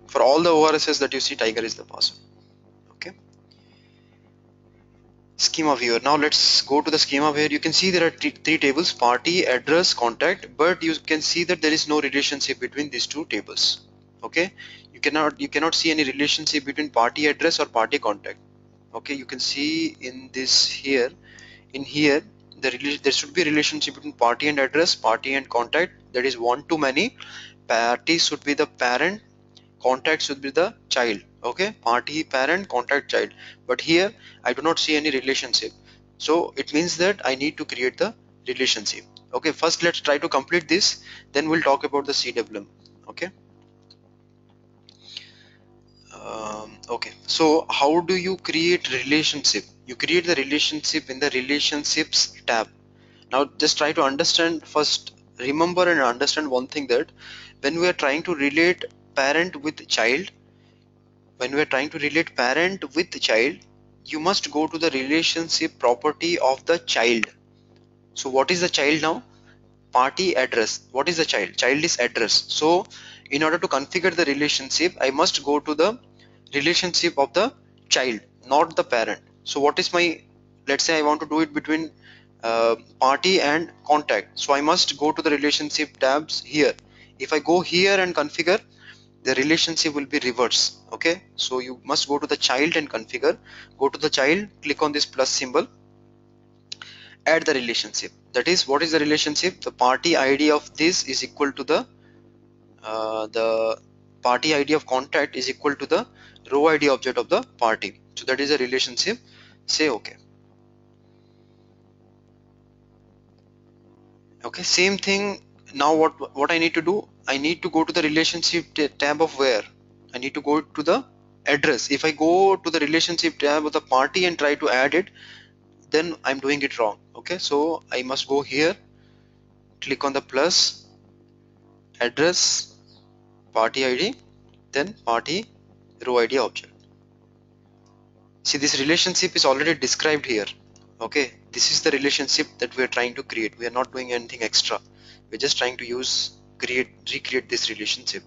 Speaker 1: For all the ORSs that you see, Tiger is the password. Okay. Schema viewer. Now let's go to the schema where you can see there are three tables: party, address, contact. But you can see that there is no relationship between these two tables. Okay. You cannot see any relationship between party address or party contact. Okay. You can see in this here. In here, there should be a relationship between party and address, party and contact. That is one to many. Party should be the parent, contact should be the child. Okay, party, parent, contact, child. But here I do not see any relationship, so it means that I need to create the relationship. Okay, first let's try to complete this, then we'll talk about the CWM. Okay. Okay, so how do you create relationship? You create the relationship in the relationships tab. Now just try to understand first, remember and understand one thing, that when we are trying to relate parent with child, you must go to the relationship property of the child. So what is the child now? Party address. What is the child? Child is address. So in order to configure the relationship, I must go to the relationship of the child, not the parent. So what is my, let's say I want to do it between party and contact. So I must go to the relationship tabs here. If I go here and configure, the relationship will be reverse. Okay, so you must go to the child and configure. Go to the child, click on this plus symbol, add the relationship. That is, what is the relationship? The party ID of this is equal to the party ID of contact is equal to the row ID object of the party. So that is a relationship. Say okay. Okay, same thing. Now what I need to do? I need to go to the relationship tab of where? I need to go to the address. If I go to the relationship tab of the party and try to add it, then I'm doing it wrong. Okay, so I must go here, click on the plus, address, party ID, then party row ID object. See, this relationship is already described here. Okay, this is the relationship that we are trying to create. We are not doing anything extra. We're just trying to recreate this relationship.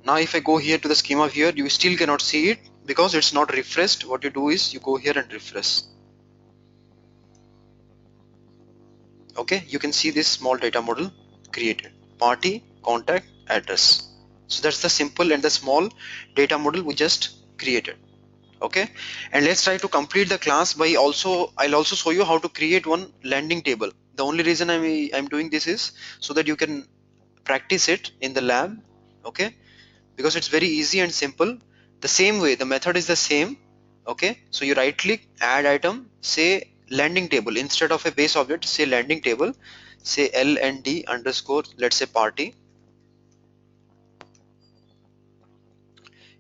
Speaker 1: Now if I go here to the schema here, you still cannot see it because it's not refreshed. What you do is you go here and refresh. Okay, you can see this small data model created: party, contact, address. So that's the simple and the small data model we just created. Okay, and let's try to complete the class by I'll also show you how to create one landing table. The only reason I'm doing this is so that you can practice it in the lab, okay? Because it's very easy and simple. The same way, the method is the same, okay? So you right click, add item, say landing table. Instead of a base object, say landing table, say LND underscore, let's say party.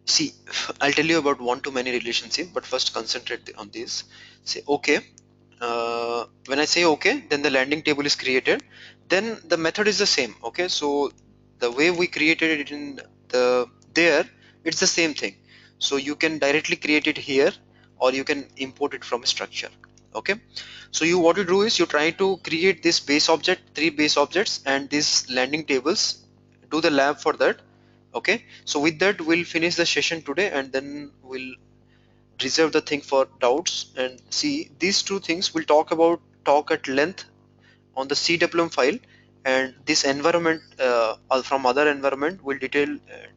Speaker 1: See, I'll tell you about one-to-many relationship, but first concentrate on this. Say okay. When I say okay, then the landing table is created. Then the method is the same. Okay, so the way we created it in the there, it's the same thing. So you can directly create it here, or you can import it from a structure. Okay, so what you do is you try to create this base object, 3 base objects, and these landing tables. Do the lab for that. Okay, so with that we'll finish the session today, and then we'll reserve the thing for doubts. And see, these two things we'll talk at length on the CWM file, and this environment from other environment we'll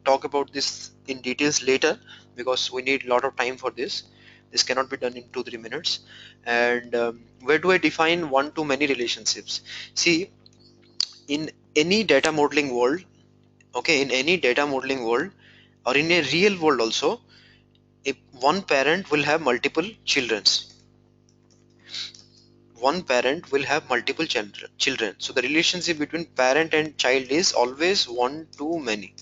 Speaker 1: talk about this in details later, because we need a lot of time for this. This cannot be done in 2-3 minutes. And where do I define one-to-many relationships? See, in any data modeling world, okay, in any data modeling world, or in a real world also, if one parent will have multiple childrens, one parent will have multiple children. So the relationship between parent and child is always one to many.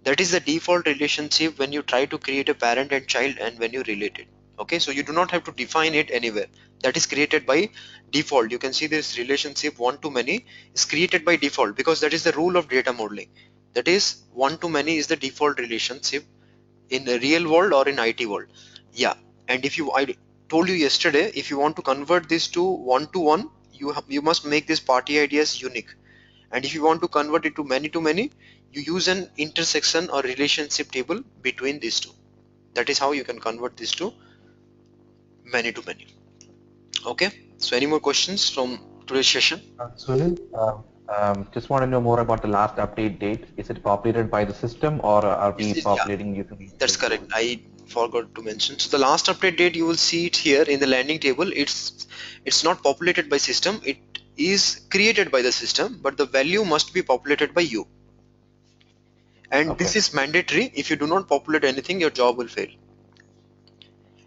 Speaker 1: That is the default relationship when you try to create a parent and child, and when you relate it. Okay, so you do not have to define it anywhere. That is created by default. You can see this relationship one to many is created by default, because that is the rule of data modeling. That is, one to many is the default relationship in the real world or in IT world. Yeah, and if you, I told you yesterday, if you want to convert this to one, you must make this party ideas unique. And if you want to convert it to many, you use an intersection or relationship table between these two. That is how you can convert this to many to many. Okay, so any more questions from today's session?
Speaker 2: Sunil, just want to know more about the last update date. Is it populated by the system, or are we
Speaker 1: Yeah,
Speaker 2: populating using
Speaker 1: that's
Speaker 2: the
Speaker 1: correct.
Speaker 2: tools?
Speaker 1: I forgot to mention. So the last update date, you will see it here in the landing table. It's not populated by system. It is created by the system, but the value must be populated by you. And this
Speaker 2: Okay.
Speaker 1: is mandatory. If you do not populate anything, your job will fail.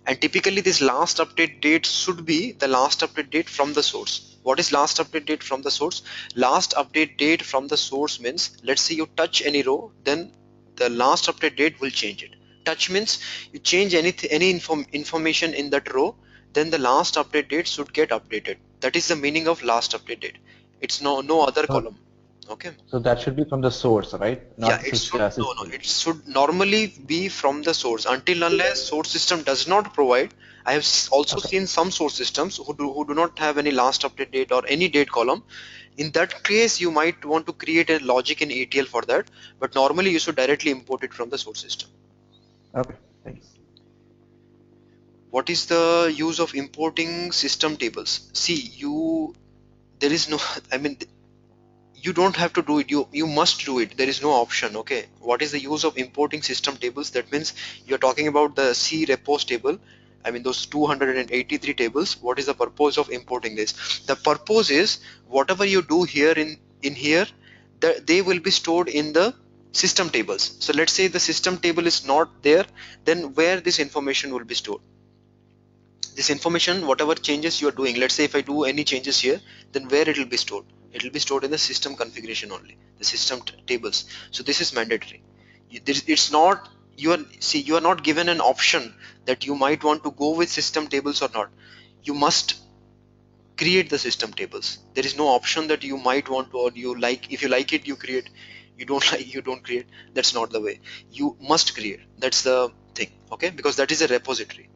Speaker 1: And typically this last update date should be the last update date from the source. What is last update date from the source? Last update date from the source means, let's say you touch any row, then the last update date will change it. Touch means you change any information in that row, then the last update date should get updated. That is the meaning of last update date. It's no other
Speaker 2: So,
Speaker 1: column. Okay.
Speaker 2: so that should be from the source, right?
Speaker 1: Yeah,
Speaker 2: Not
Speaker 1: it should, no,
Speaker 2: system.
Speaker 1: it should normally be from the source, until unless source system does not provide. I have also
Speaker 2: Okay.
Speaker 1: seen some source systems who do not have any last update date or any date column. In that case, you might want to create a logic in ETL for that, but normally you should directly import it from the source system.
Speaker 2: Okay. Thanks.
Speaker 1: What is the use of importing system tables? See, there is no, I mean, you don't have to do it, you must do it. There is no option. Okay, what is the use of importing system tables? That means you're talking about the C repos table. I mean, those 283 tables. What is the purpose of importing this? The purpose is, whatever you do here in here, they will be stored in the system tables. So let's say the system table is not there, then where this information will be stored? This information, whatever changes you are doing, let's say if I do any changes here, then where it will be stored? It will be stored in the system configuration only, the system tables. So this is mandatory. It's not, you are not given an option that you might want to go with system tables or not. You must create the system tables. There is no option that you might want to, or you like, if you like it you create, you don't like, you don't create. That's not the way. You must create. That's the thing. Okay, because that is a repository.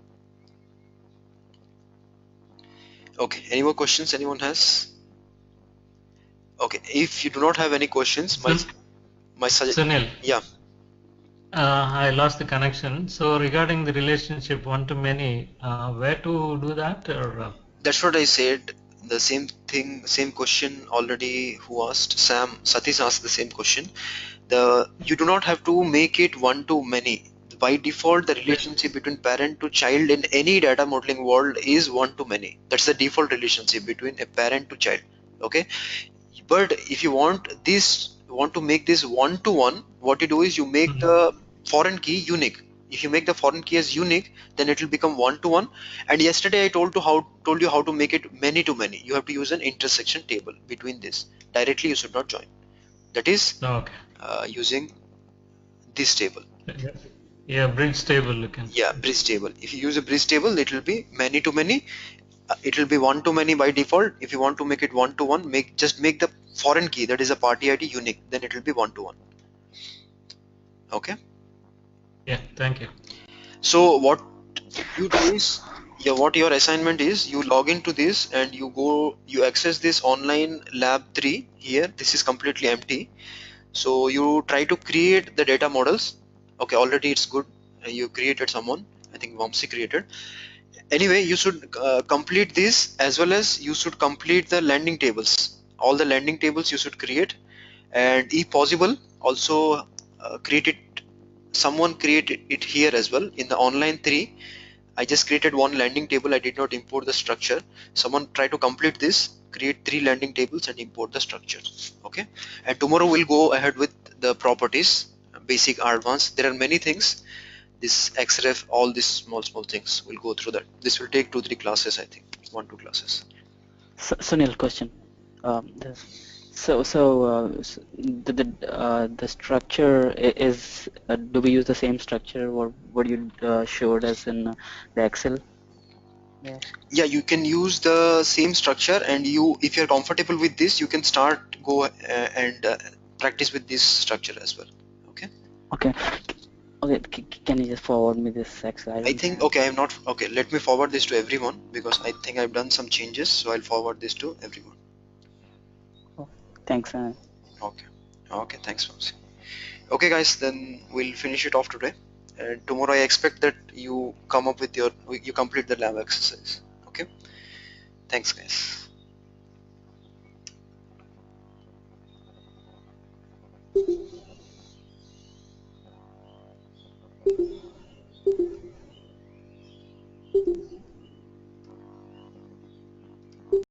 Speaker 1: Okay, any more questions anyone has? Okay, if you do not have any questions, my suggestion,
Speaker 4: Sunil,
Speaker 1: yeah,
Speaker 4: I lost the connection. So regarding the relationship one to many, where to do that? Or
Speaker 1: that's what I said. The same thing, same question already. Who asked? Satish asked the same question. You do not have to make it one to many. by default the relationship between parent to child in any data modeling world is one to many. That's the default relationship between a parent to child. Okay, but if you want to make this one to one, what you do is you make the foreign key unique. If you make the foreign key as unique, then it will become one to one. And yesterday I told you how to make it many to many. You have to use an intersection table between this. Directly you should not join. That is
Speaker 4: Okay.
Speaker 1: using this table.
Speaker 4: Yeah, bridge table you can.
Speaker 1: Yeah, bridge table. If you use a bridge table, it will be many to many. It will be one to many by default. If you want to make it one to one, just make the foreign key, that is a party ID, unique. Then it will be one to one. Okay.
Speaker 4: Yeah, thank you.
Speaker 1: So what you do is, what your assignment is, you log into this and you access this online lab 3 here. This is completely empty. So you try to create the data models. Okay, already it's good. You created someone. I think Vamsi created. Anyway, you should complete this, as well as you should complete the landing tables. All the landing tables you should create, and if possible, also create it. Someone create it here as well in the online 3. I just created one landing table. I did not import the structure. Someone try to complete this, create 3 landing tables and import the structure. Okay, and tomorrow we'll go ahead with the properties, basic, advanced. There are many things. This XREF, all these small things, we'll go through that. This will take 2-3 classes, I think, 1-2 classes.
Speaker 5: Sunil, question. The structure is, do we use the same structure or what you showed us in the Excel?
Speaker 1: Yeah, you can use the same structure, and if you're comfortable with this, you can go and practice with this structure as well. Okay.
Speaker 5: Okay. Can you just forward me this Excel?
Speaker 1: I think, okay, I'm not, okay, let me forward this to everyone, because I think I've done some changes, so I'll forward this to everyone.
Speaker 5: Oh, thanks.
Speaker 1: Okay, thanks, Vamsi. Okay guys, then we'll finish it off today, and tomorrow I expect that you come up with you complete the lab exercise. Okay, thanks guys.